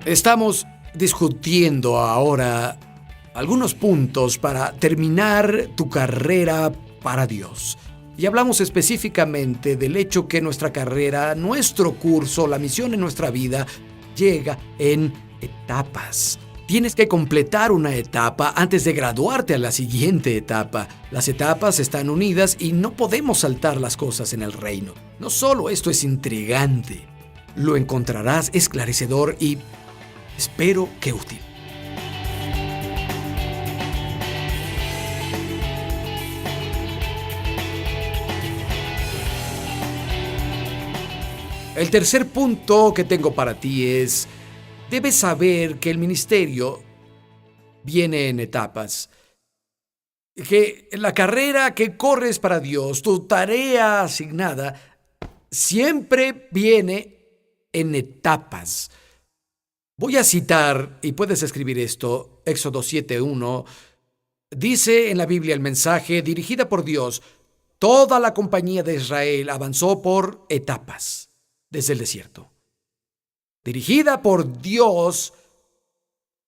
Estamos discutiendo ahora algunos puntos para terminar tu carrera para Dios. Y hablamos específicamente del hecho que nuestra carrera, nuestro curso, la misión en nuestra vida, llega en etapas. Tienes que completar una etapa antes de graduarte a la siguiente etapa. Las etapas están unidas y no podemos saltar las cosas en el reino. No solo esto es intrigante, lo encontrarás esclarecedor y espero que útil. El tercer punto que tengo para ti es: debes saber que el ministerio viene en etapas. Que la carrera que corres para Dios, tu tarea asignada, siempre viene en etapas. Voy a citar, y puedes escribir esto, Éxodo 7:1. Dice en la Biblia el mensaje, dirigida por Dios, toda la compañía de Israel avanzó por etapas desde el desierto. Dirigida por Dios,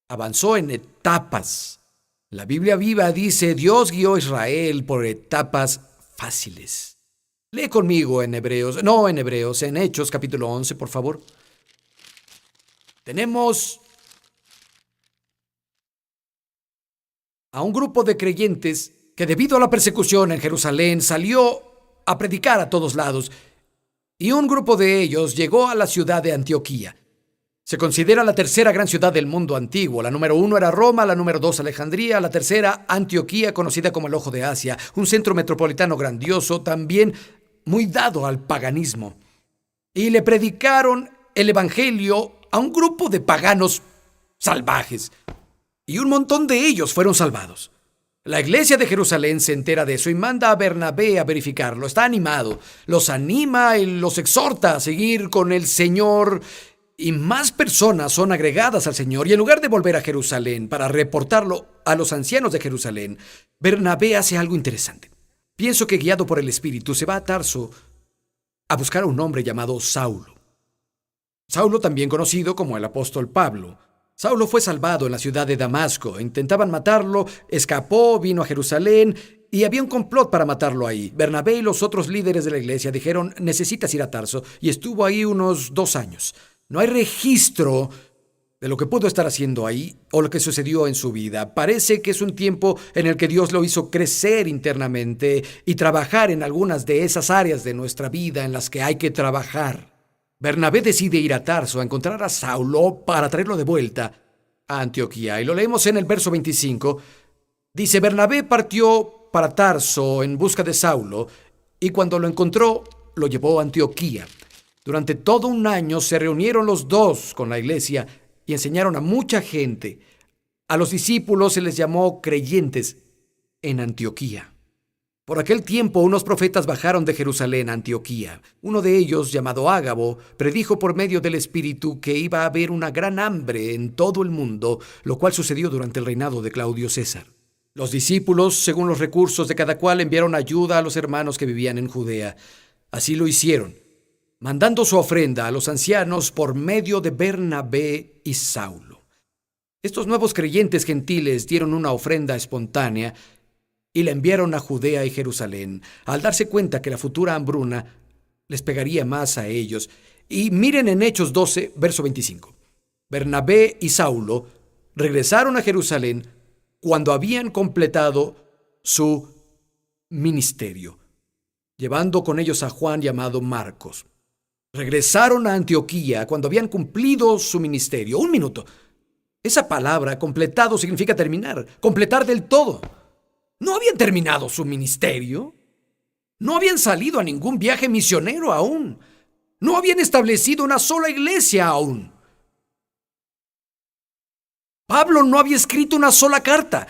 avanzó en etapas. La Biblia viva dice, Dios guió a Israel por etapas fáciles. Lee conmigo en Hechos capítulo 11, por favor. Tenemos a un grupo de creyentes que debido a la persecución en Jerusalén salió a predicar a todos lados, y un grupo de ellos llegó a la ciudad de Antioquía. Se considera la tercera gran ciudad del mundo antiguo. La número 1 era Roma, la número 2 Alejandría, la tercera Antioquía, conocida como el Ojo de Asia, un centro metropolitano grandioso, también muy dado al paganismo. Y le predicaron el evangelio a un grupo de paganos salvajes, y un montón de ellos fueron salvados. La iglesia de Jerusalén se entera de eso y manda a Bernabé a verificarlo. Está animado, los anima y los exhorta a seguir con el Señor, y más personas son agregadas al Señor. Y en lugar de volver a Jerusalén para reportarlo a los ancianos de Jerusalén, Bernabé hace algo interesante. Pienso que guiado por el Espíritu se va a Tarso a buscar a un hombre llamado Saulo. Saulo, también conocido como el apóstol Pablo. Saulo fue salvado en la ciudad de Damasco. Intentaban matarlo, escapó, vino a Jerusalén y había un complot para matarlo ahí. Bernabé y los otros líderes de la iglesia dijeron, necesitas ir a Tarso, y estuvo ahí unos 2 años. No hay registro de lo que pudo estar haciendo ahí o lo que sucedió en su vida. Parece que es un tiempo en el que Dios lo hizo crecer internamente y trabajar en algunas de esas áreas de nuestra vida en las que hay que trabajar. Bernabé decide ir a Tarso a encontrar a Saulo para traerlo de vuelta a Antioquía. Y lo leemos en el verso 25. Dice, Bernabé partió para Tarso en busca de Saulo, y cuando lo encontró, lo llevó a Antioquía. Durante todo un año se reunieron los dos con la iglesia y enseñaron a mucha gente. A los discípulos se les llamó creyentes en Antioquía. Por aquel tiempo, unos profetas bajaron de Jerusalén a Antioquía. Uno de ellos, llamado Ágabo, predijo por medio del Espíritu que iba a haber una gran hambre en todo el mundo, lo cual sucedió durante el reinado de Claudio César. Los discípulos, según los recursos de cada cual, enviaron ayuda a los hermanos que vivían en Judea. Así lo hicieron, mandando su ofrenda a los ancianos por medio de Bernabé y Saulo. Estos nuevos creyentes gentiles dieron una ofrenda espontánea y la enviaron a Judea y Jerusalén, al darse cuenta que la futura hambruna les pegaría más a ellos. Y miren en Hechos 12, verso 25. Bernabé y Saulo regresaron a Jerusalén cuando habían completado su ministerio, llevando con ellos a Juan llamado Marcos. Regresaron a Antioquía cuando habían cumplido su ministerio. Un minuto. Esa palabra, completado, significa terminar, completar del todo. ¿No habían terminado su ministerio? ¿No habían salido a ningún viaje misionero aún? ¿No habían establecido una sola iglesia aún? Pablo no había escrito una sola carta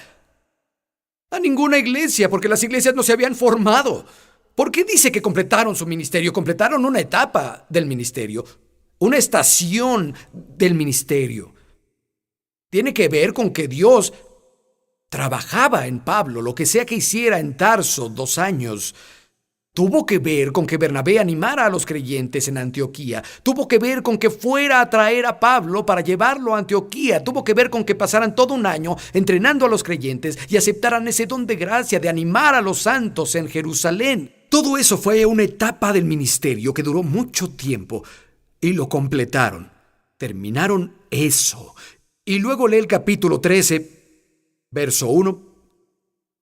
a ninguna iglesia porque las iglesias no se habían formado. ¿Por qué dice que completaron su ministerio? Completaron una etapa del ministerio, una estación del ministerio. Tiene que ver con que Dios trabajaba en Pablo, lo que sea que hiciera en Tarso 2 años. Tuvo que ver con que Bernabé animara a los creyentes en Antioquía. Tuvo que ver con que fuera a traer a Pablo para llevarlo a Antioquía. Tuvo que ver con que pasaran todo un año entrenando a los creyentes y aceptaran ese don de gracia de animar a los santos en Jerusalén. Todo eso fue una etapa del ministerio que duró mucho tiempo y lo completaron. Terminaron eso. Y luego lee el capítulo 13, verso 1.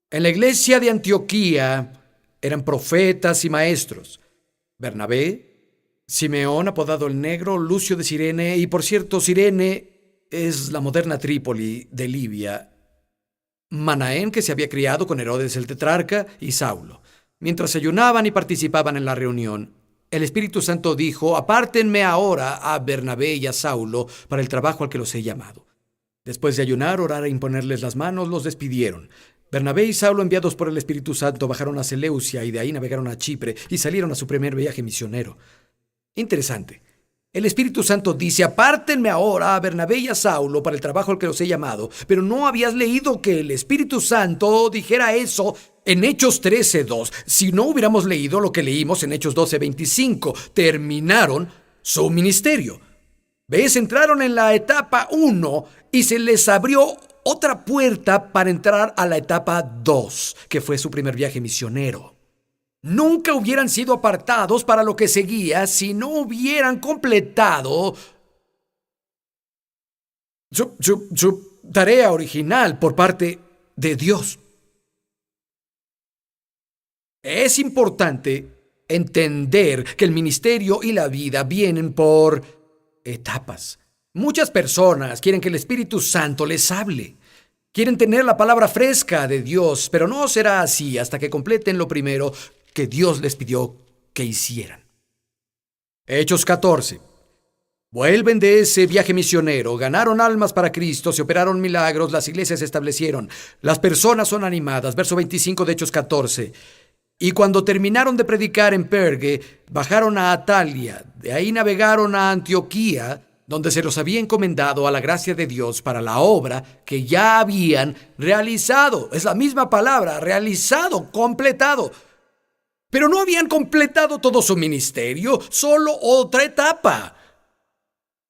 En la iglesia de Antioquía eran profetas y maestros: Bernabé, Simeón, apodado el Negro, Lucio de Cirene, y por cierto, Cirene es la moderna Trípoli de Libia, Manaén, que se había criado con Herodes el tetrarca, y Saulo. Mientras ayunaban y participaban en la reunión, el Espíritu Santo dijo: apártenme ahora a Bernabé y a Saulo para el trabajo al que los he llamado. Después de ayunar, orar e imponerles las manos, los despidieron. Bernabé y Saulo, enviados por el Espíritu Santo, bajaron a Seleucia y de ahí navegaron a Chipre y salieron a su primer viaje misionero. Interesante. El Espíritu Santo dice: apártenme ahora a Bernabé y a Saulo para el trabajo al que los he llamado. Pero no habías leído que el Espíritu Santo dijera eso en Hechos 13:2. Si no hubiéramos leído lo que leímos en Hechos 12:25, terminaron su ministerio. ¿Ves? Entraron en la etapa 1 y se les abrió otra puerta para entrar a la etapa 2, que fue su primer viaje misionero. Nunca hubieran sido apartados para lo que seguía si no hubieran completado su tarea original por parte de Dios. Es importante entender que el ministerio y la vida vienen por etapas. Muchas personas quieren que el Espíritu Santo les hable. Quieren tener la palabra fresca de Dios, pero no será así hasta que completen lo primero que Dios les pidió que hicieran. Hechos 14. Vuelven de ese viaje misionero, ganaron almas para Cristo, se operaron milagros, las iglesias se establecieron, las personas son animadas. Verso 25 de Hechos 14. Y cuando terminaron de predicar en Pergue, bajaron a Atalia, de ahí navegaron a Antioquía, donde se los había encomendado a la gracia de Dios para la obra que ya habían realizado. Es la misma palabra, realizado, completado. Pero no habían completado todo su ministerio, solo otra etapa.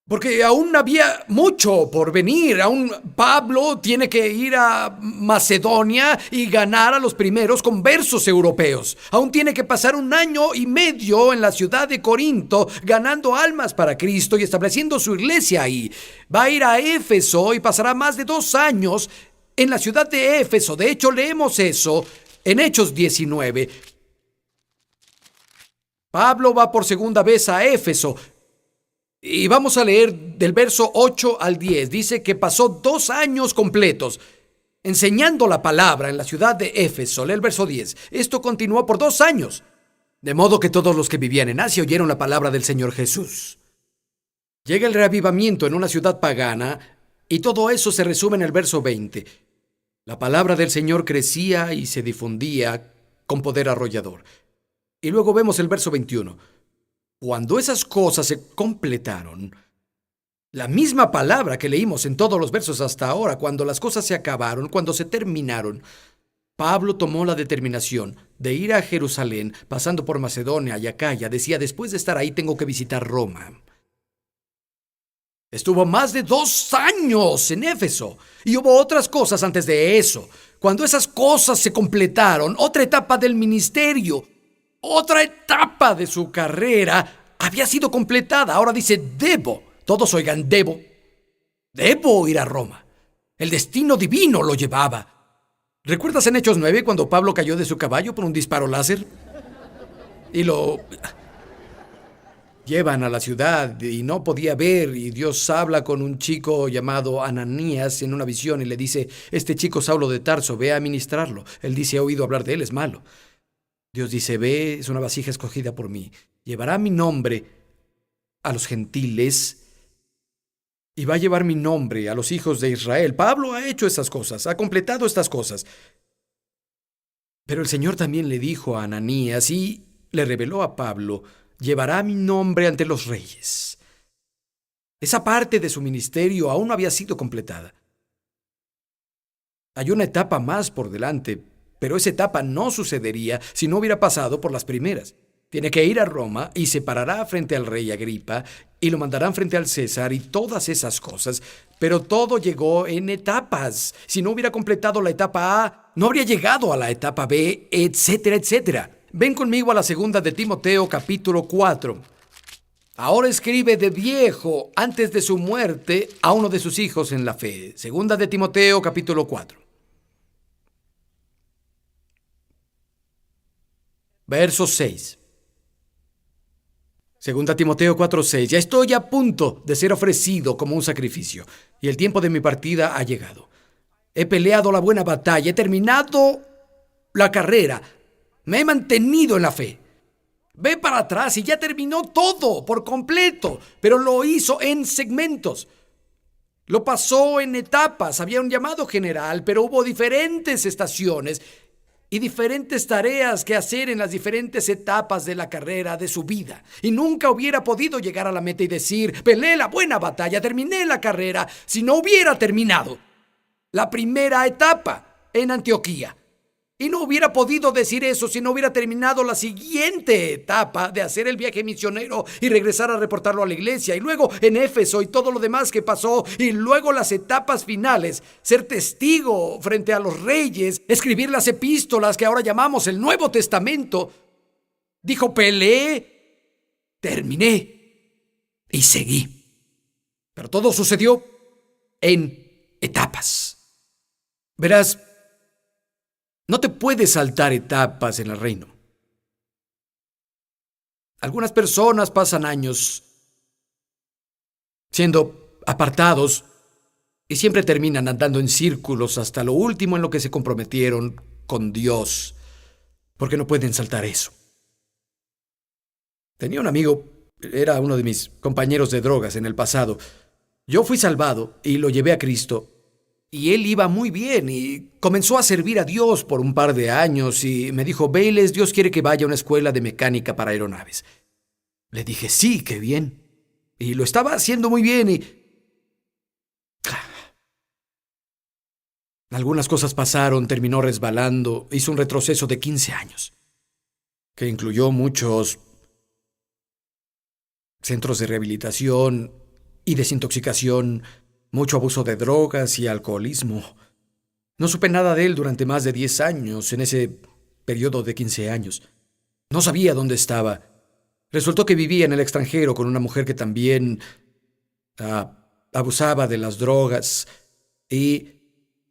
Porque aún había mucho por venir. Aún Pablo tiene que ir a Macedonia y ganar a los primeros conversos europeos. Aún tiene que pasar 1 año y medio en la ciudad de Corinto ganando almas para Cristo y estableciendo su iglesia ahí. Va a ir a Éfeso y pasará más de 2 años en la ciudad de Éfeso. De hecho, leemos eso en Hechos 19. Pablo va por segunda vez a Éfeso. Y vamos a leer del verso 8 al 10. Dice que pasó 2 años completos enseñando la palabra en la ciudad de Éfeso. Lee el verso 10. Esto continuó por 2 años. De modo que todos los que vivían en Asia oyeron la palabra del Señor Jesús. Llega el reavivamiento en una ciudad pagana y todo eso se resume en el verso 20. La palabra del Señor crecía y se difundía con poder arrollador. Y luego vemos el verso 21. Cuando esas cosas se completaron, la misma palabra que leímos en todos los versos hasta ahora, cuando las cosas se acabaron, cuando se terminaron, Pablo tomó la determinación de ir a Jerusalén, pasando por Macedonia y Acaya. Decía: después de estar ahí tengo que visitar Roma. Estuvo más de 2 años en Éfeso y hubo otras cosas antes de eso. Cuando esas cosas se completaron, otra etapa del ministerio, otra etapa de su carrera había sido completada. Ahora dice: todos oigan, debo ir a Roma. El destino divino lo llevaba. ¿Recuerdas en Hechos 9 cuando Pablo cayó de su caballo por un disparo láser? Y lo llevan a la ciudad y no podía ver, y Dios habla con un chico llamado Ananías en una visión y le dice: este chico Saulo de Tarso, ve a ministrarlo. Él dice: he oído hablar de él, es malo. Dios dice: ve, es una vasija escogida por mí. Llevará mi nombre a los gentiles y va a llevar mi nombre a los hijos de Israel. Pablo ha hecho esas cosas, ha completado estas cosas. Pero el Señor también le dijo a Ananías y le reveló a Pablo: llevará mi nombre ante los reyes. Esa parte de su ministerio aún no había sido completada. Hay una etapa más por delante Pero esa etapa no sucedería si no hubiera pasado por las primeras. Tiene que ir a Roma y se parará frente al rey Agripa y lo mandarán frente al César y todas esas cosas. Pero todo llegó en etapas. Si no hubiera completado la etapa A, no habría llegado a la etapa B, etcétera, etcétera. Ven conmigo a la segunda de Timoteo, capítulo 4. Ahora escribe de viejo, antes de su muerte, a uno de sus hijos en la fe. Segunda de Timoteo, capítulo 4. Verso 6. Segunda Timoteo 4:6. Ya estoy a punto de ser ofrecido como un sacrificio, y el tiempo de mi partida ha llegado. He peleado la buena batalla, he terminado la carrera, me he mantenido en la fe. Ve para atrás y ya terminó todo por completo, pero lo hizo en segmentos. Lo pasó en etapas. Había un llamado general, pero hubo diferentes estaciones y diferentes tareas que hacer en las diferentes etapas de la carrera de su vida. Y nunca hubiera podido llegar a la meta y decir, peleé la buena batalla, terminé la carrera, si no hubiera terminado la primera etapa en Antioquía. Y no hubiera podido decir eso si no hubiera terminado la siguiente etapa de hacer el viaje misionero y regresar a reportarlo a la iglesia. Y luego en Éfeso y todo lo demás que pasó. Y luego las etapas finales. Ser testigo frente a los reyes. Escribir las epístolas que ahora llamamos el Nuevo Testamento. Dijo, peleé, terminé y seguí. Pero todo sucedió en etapas. Verás, no te puedes saltar etapas en el reino. Algunas personas pasan años siendo apartados y siempre terminan andando en círculos hasta lo último en lo que se comprometieron con Dios, porque no pueden saltar eso. Tenía un amigo, era uno de mis compañeros de drogas en el pasado. Yo fui salvado y lo llevé a Cristo. Y él iba muy bien y comenzó a servir a Dios por un par de años y me dijo, Bayless, Dios quiere que vaya a una escuela de mecánica para aeronaves. Le dije, sí, qué bien. Y lo estaba haciendo muy bien y algunas cosas pasaron, terminó resbalando, hizo un retroceso de 15 años, que incluyó muchos centros de rehabilitación y desintoxicación, mucho abuso de drogas y alcoholismo. No supe nada de él durante más de 10 años, en ese periodo de 15 años. No sabía dónde estaba. Resultó que vivía en el extranjero con una mujer que también abusaba de las drogas y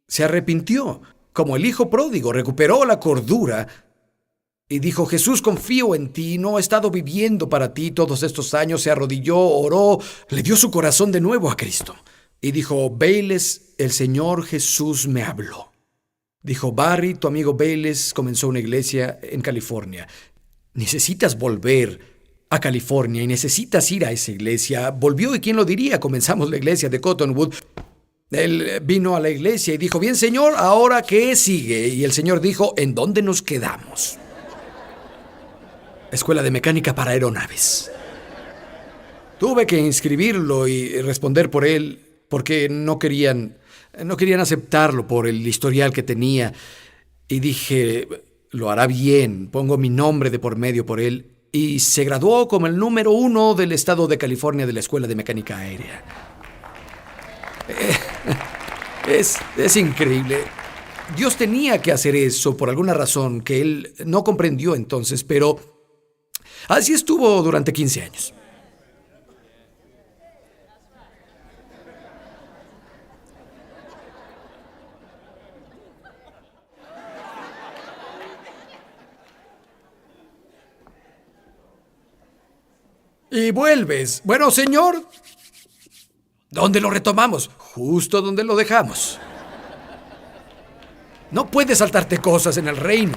se arrepintió. Como el hijo pródigo, recuperó la cordura y dijo, Jesús, confío en ti, no he estado viviendo para ti todos estos años. Se arrodilló, oró, le dio su corazón de nuevo a Cristo. Y dijo, Bayless, el Señor Jesús me habló. Dijo, Barry, tu amigo Bayless comenzó una iglesia en California. Necesitas volver a California y necesitas ir a esa iglesia. Volvió y quién lo diría, comenzamos la iglesia de Cottonwood. Él vino a la iglesia y dijo, bien Señor, ¿ahora qué sigue? Y el Señor dijo, ¿en dónde nos quedamos? Escuela de mecánica para aeronaves. Tuve que inscribirlo y responder por él porque no querían aceptarlo por el historial que tenía. Y dije, lo hará bien, pongo mi nombre de por medio por él. Y se graduó como el número 1 del estado de California de la Escuela de Mecánica Aérea. Es increíble. Dios tenía que hacer eso por alguna razón que él no comprendió entonces, pero así estuvo durante 15 años. Y vuelves. Bueno, Señor, ¿dónde lo retomamos? Justo donde lo dejamos. No puedes saltarte cosas en el reino.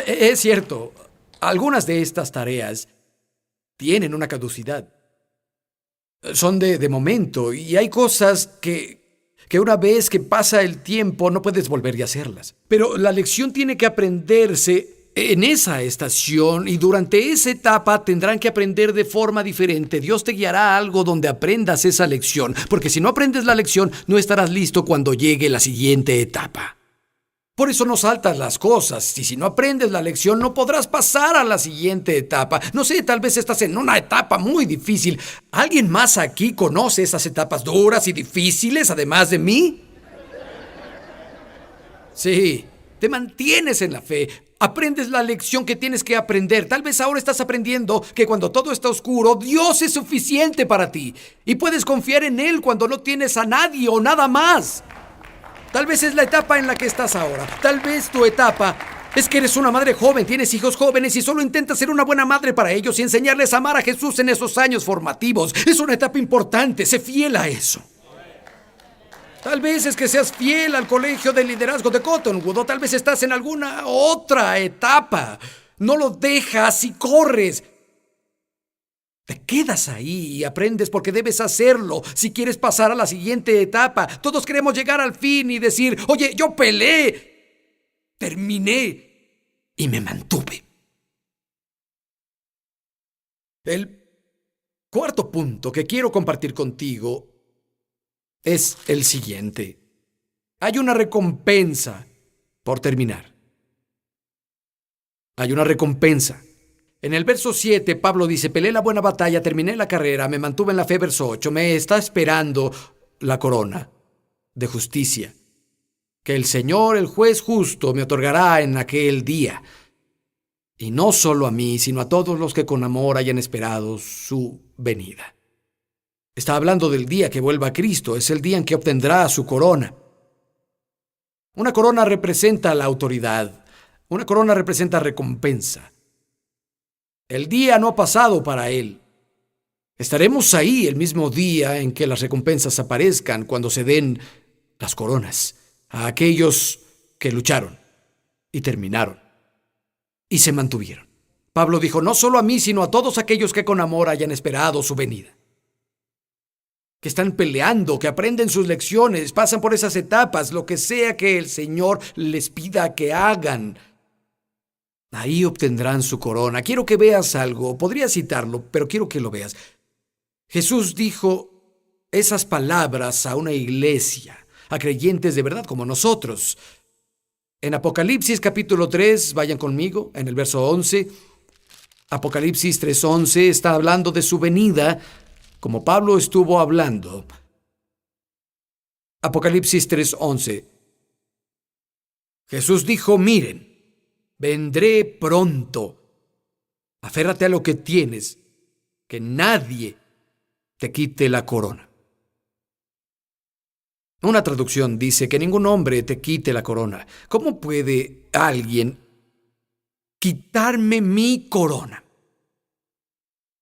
Es cierto, algunas de estas tareas tienen una caducidad. Son de momento y hay cosas que una vez que pasa el tiempo no puedes volver a hacerlas. Pero la lección tiene que aprenderse en esa estación y durante esa etapa tendrán que aprender de forma diferente. Dios te guiará a algo donde aprendas esa lección, porque si no aprendes la lección, no estarás listo cuando llegue la siguiente etapa. Por eso no saltas las cosas, y si no aprendes la lección, no podrás pasar a la siguiente etapa. No sé, tal vez estás en una etapa muy difícil. ¿Alguien más aquí conoce esas etapas duras y difíciles, además de mí? Sí, te mantienes en la fe. Aprendes la lección que tienes que aprender. Tal vez ahora estás aprendiendo que cuando todo está oscuro, Dios es suficiente para ti. Y puedes confiar en Él cuando no tienes a nadie o nada más. Tal vez es la etapa en la que estás ahora. Tal vez tu etapa es que eres una madre joven, tienes hijos jóvenes y solo intentas ser una buena madre para ellos y enseñarles a amar a Jesús en esos años formativos. Es una etapa importante. Sé fiel a eso. Tal vez es que seas fiel al colegio de liderazgo de Cottonwood, o tal vez estás en alguna otra etapa. No lo dejas y corres. Te quedas ahí y aprendes porque debes hacerlo si quieres pasar a la siguiente etapa. Todos queremos llegar al fin y decir, oye, yo peleé, terminé y me mantuve. El cuarto punto que quiero compartir contigo es el siguiente. Hay una recompensa por terminar. Hay una recompensa. En el verso 7, Pablo dice, peleé la buena batalla, terminé la carrera, me mantuve en la fe. Verso 8, me está esperando la corona de justicia, que el Señor, el juez justo, me otorgará en aquel día. Y no solo a mí, sino a todos los que con amor hayan esperado su venida. Está hablando del día que vuelva Cristo, es el día en que obtendrá su corona. Una corona representa la autoridad, una corona representa recompensa. El día no ha pasado para Él. Estaremos ahí el mismo día en que las recompensas aparezcan, cuando se den las coronas a aquellos que lucharon y terminaron y se mantuvieron. Pablo dijo, no solo a mí, sino a todos aquellos que con amor hayan esperado su venida. Que están peleando, que aprenden sus lecciones, pasan por esas etapas, lo que sea que el Señor les pida que hagan. Ahí obtendrán su corona. Quiero que veas algo. Podría citarlo, pero quiero que lo veas. Jesús dijo esas palabras a una iglesia, a creyentes de verdad como nosotros. En Apocalipsis capítulo 3, vayan conmigo, en el verso 11. Apocalipsis 3:11 está hablando de su venida, como Pablo estuvo hablando. Apocalipsis 3:11. Jesús dijo, miren, vendré pronto. Aférrate a lo que tienes, que nadie te quite la corona. Una traducción dice que ningún hombre te quite la corona. ¿Cómo puede alguien quitarme mi corona?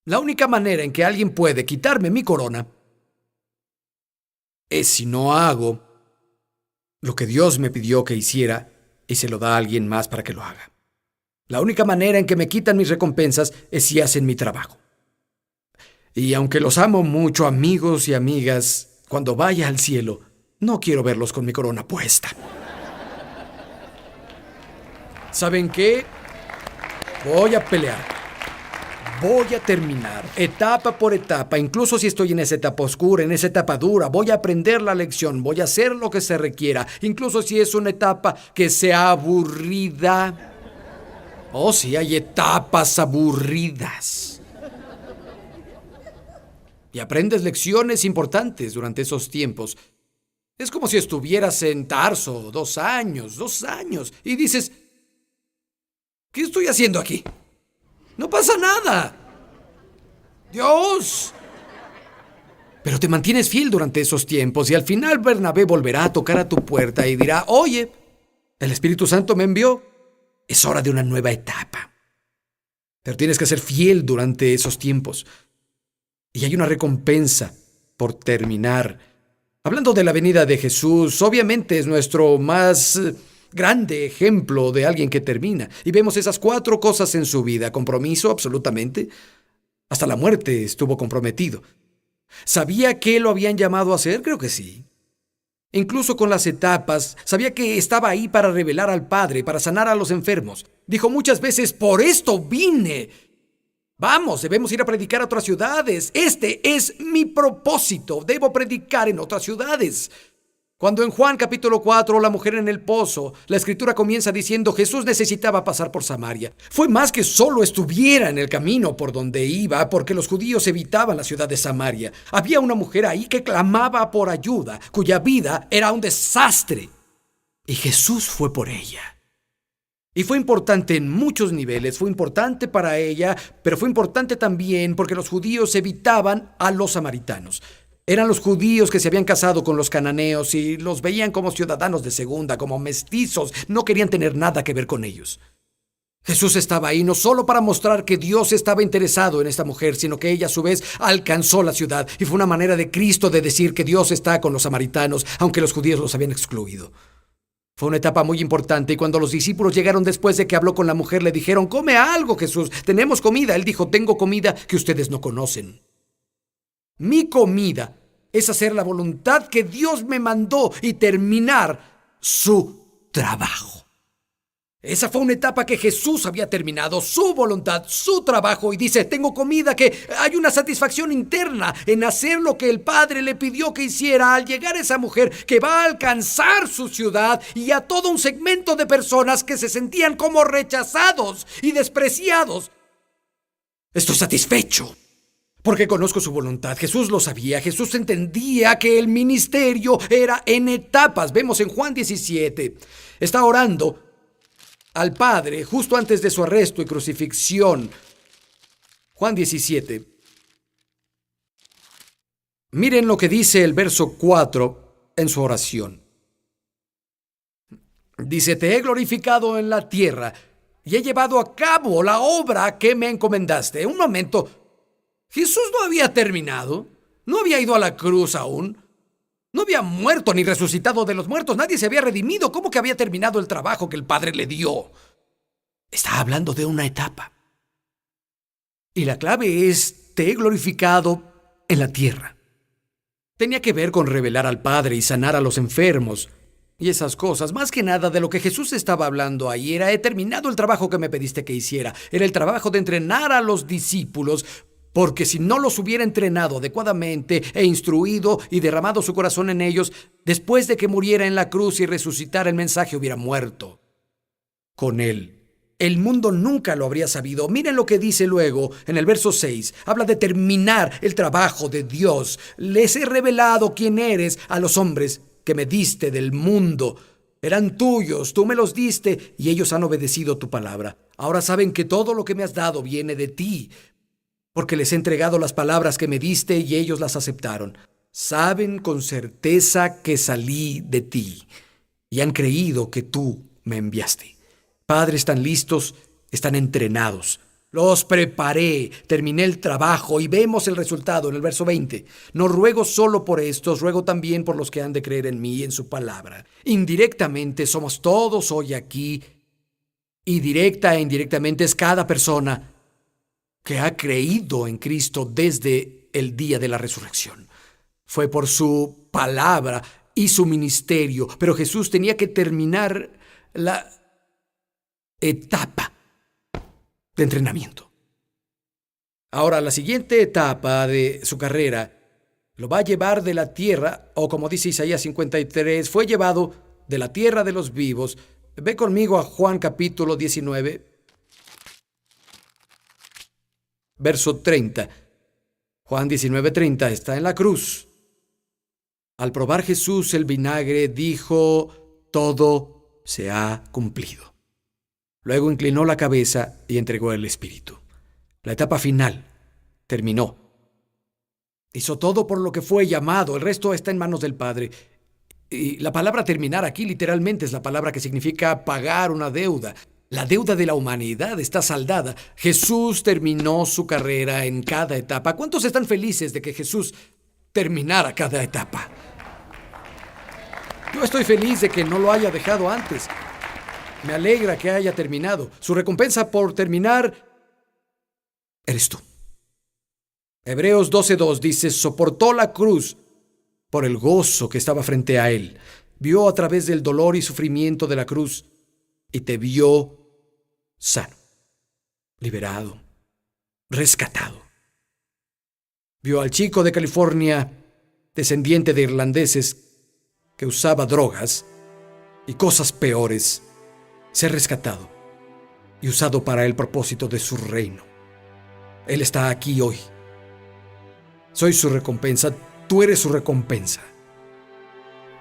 La única manera en que alguien puede quitarme mi corona es si no hago lo que Dios me pidió que hiciera y se lo da a alguien más para que lo haga. La única manera en que me quitan mis recompensas es si hacen mi trabajo. Y aunque los amo mucho, amigos y amigas, cuando vaya al cielo, no quiero verlos con mi corona puesta. ¿Saben qué? Voy a pelear. Voy a terminar, etapa por etapa, incluso si estoy en esa etapa oscura, en esa etapa dura, voy a aprender la lección, voy a hacer lo que se requiera, incluso si es una etapa que sea aburrida. Oh, sí, hay etapas aburridas. Y aprendes lecciones importantes durante esos tiempos. Es como si estuvieras en Tarso 2 años, y dices, ¿qué estoy haciendo aquí? No pasa nada. Dios. Pero te mantienes fiel durante esos tiempos y al final Bernabé volverá a tocar a tu puerta y dirá, oye, el Espíritu Santo me envió. Es hora de una nueva etapa. Pero tienes que ser fiel durante esos tiempos. Y hay una recompensa por terminar. Hablando de la venida de Jesús, obviamente es nuestro más grande ejemplo de alguien que termina. Y vemos esas 4 cosas en su vida. Compromiso, absolutamente. Hasta la muerte estuvo comprometido. ¿Sabía qué lo habían llamado a hacer? Creo que sí. Incluso con las etapas, sabía que estaba ahí para revelar al Padre, para sanar a los enfermos. Dijo muchas veces, por esto vine. Vamos, debemos ir a predicar a otras ciudades. Este es mi propósito. Debo predicar en otras ciudades. Cuando en Juan capítulo 4, la mujer en el pozo, la escritura comienza diciendo Jesús necesitaba pasar por Samaria. Fue más que solo estuviera en el camino por donde iba, porque los judíos evitaban la ciudad de Samaria. Había una mujer ahí que clamaba por ayuda, cuya vida era un desastre. Y Jesús fue por ella. Y fue importante en muchos niveles. Fue importante para ella, pero fue importante también porque los judíos evitaban a los samaritanos. Eran los judíos que se habían casado con los cananeos y los veían como ciudadanos de segunda, como mestizos. No querían tener nada que ver con ellos. Jesús estaba ahí no solo para mostrar que Dios estaba interesado en esta mujer, sino que ella a su vez alcanzó la ciudad. Y fue una manera de Cristo de decir que Dios está con los samaritanos, aunque los judíos los habían excluido. Fue una etapa muy importante y cuando los discípulos llegaron después de que habló con la mujer, le dijeron, come algo, Jesús, tenemos comida. Él dijo, tengo comida que ustedes no conocen. Mi comida es hacer la voluntad que Dios me mandó y terminar su trabajo. Esa fue una etapa que Jesús había terminado, su voluntad, su trabajo, y dice, tengo comida que hay una satisfacción interna en hacer lo que el Padre le pidió que hiciera al llegar a esa mujer que va a alcanzar su ciudad y a todo un segmento de personas que se sentían como rechazados y despreciados. Estoy satisfecho. Porque conozco su voluntad. Jesús lo sabía. Jesús entendía que el ministerio era en etapas. Vemos en Juan 17. Está orando al Padre justo antes de su arresto y crucifixión. Juan 17. Miren lo que dice el verso 4 en su oración. Dice, te he glorificado en la tierra y he llevado a cabo la obra que me encomendaste. Un momento. Jesús no había terminado, no había ido a la cruz aún, no había muerto ni resucitado de los muertos, nadie se había redimido. ¿Cómo que había terminado el trabajo que el Padre le dio? Está hablando de una etapa. Y la clave es, te he glorificado en la tierra. Tenía que ver con revelar al Padre y sanar a los enfermos y esas cosas. Más que nada de lo que Jesús estaba hablando ahí era, he terminado el trabajo que me pediste que hiciera. Era el trabajo de entrenar a los discípulos. Porque si no los hubiera entrenado adecuadamente e instruido y derramado su corazón en ellos, después de que muriera en la cruz y resucitara el mensaje hubiera muerto con él. El mundo nunca lo habría sabido. Miren lo que dice luego en el verso 6. Habla de terminar el trabajo de Dios. Les he revelado quién eres a los hombres que me diste del mundo. Eran tuyos, tú me los diste y ellos han obedecido tu palabra. Ahora saben que todo lo que me has dado viene de ti. Porque les he entregado las palabras que me diste y ellos las aceptaron. Saben con certeza que salí de ti y han creído que tú me enviaste. Padre, están listos, están entrenados. Los preparé, terminé el trabajo y vemos el resultado en el verso 20. No ruego solo por estos, ruego también por los que han de creer en mí y en su palabra. Indirectamente somos todos hoy aquí y directa e indirectamente es cada persona que ha creído en Cristo desde el día de la resurrección. Fue por su palabra y su ministerio, pero Jesús tenía que terminar la etapa de entrenamiento. Ahora, la siguiente etapa de su carrera lo va a llevar de la tierra, o como dice Isaías 53, fue llevado de la tierra de los vivos. Ve conmigo a Juan capítulo 19. Verso 30. Juan 19:30 está en la cruz. Al probar Jesús el vinagre, dijo, todo se ha cumplido. Luego inclinó la cabeza y entregó el espíritu. La etapa final terminó. Hizo todo por lo que fue llamado. El resto está en manos del Padre. Y la palabra terminar aquí literalmente es la palabra que significa pagar una deuda. La deuda de la humanidad está saldada. Jesús terminó su carrera en cada etapa. ¿Cuántos están felices de que Jesús terminara cada etapa? Yo estoy feliz de que no lo haya dejado antes. Me alegra que haya terminado. Su recompensa por terminar eres tú. Hebreos 12:2 dice, soportó la cruz por el gozo que estaba frente a él. Vio a través del dolor y sufrimiento de la cruz y te vio sano, liberado, rescatado. Vio al chico de California, descendiente de irlandeses, que usaba drogas y cosas peores, ser rescatado y usado para el propósito de su reino. Él está aquí hoy. Soy su recompensa, tú eres su recompensa.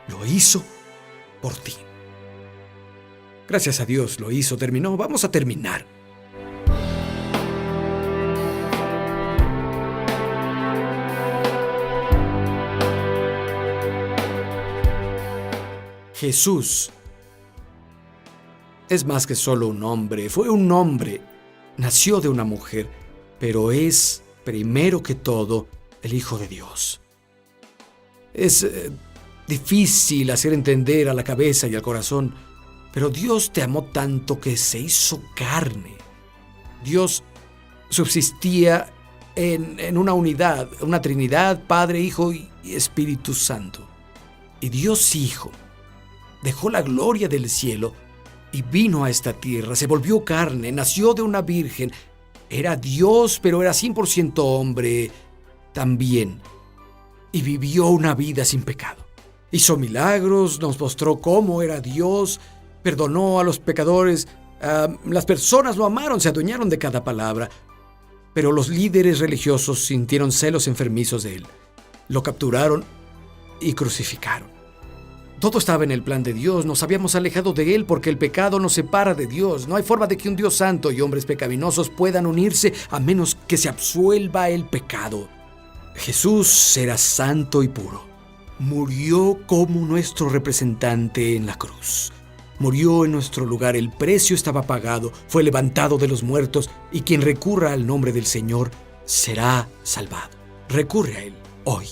Lo hizo por ti. Gracias a Dios lo hizo, terminó. Vamos a terminar. Jesús es más que solo un hombre, fue un hombre, nació de una mujer, pero es, primero que todo, el Hijo de Dios. Es difícil hacer entender a la cabeza y al corazón, pero Dios te amó tanto que se hizo carne. Dios subsistía en una unidad, una Trinidad, Padre, Hijo y Espíritu Santo. Y Dios Hijo dejó la gloria del cielo y vino a esta tierra, se volvió carne, nació de una virgen. Era Dios, pero era 100% hombre también. Y vivió una vida sin pecado. Hizo milagros, nos mostró cómo era Dios, perdonó a los pecadores. Las personas lo amaron, se adueñaron de cada palabra. Pero los líderes religiosos sintieron celos enfermizos de él. Lo capturaron y crucificaron. Todo estaba en el plan de Dios. Nos habíamos alejado de Él porque el pecado nos separa de Dios. No hay forma de que un Dios santo y hombres pecaminosos puedan unirse a menos que se absuelva el pecado. Jesús era santo y puro. Murió como nuestro representante en la cruz. Murió en nuestro lugar. El precio estaba pagado. Fue levantado de los muertos y quien recurra al nombre del Señor será salvado. Recurre a Él hoy.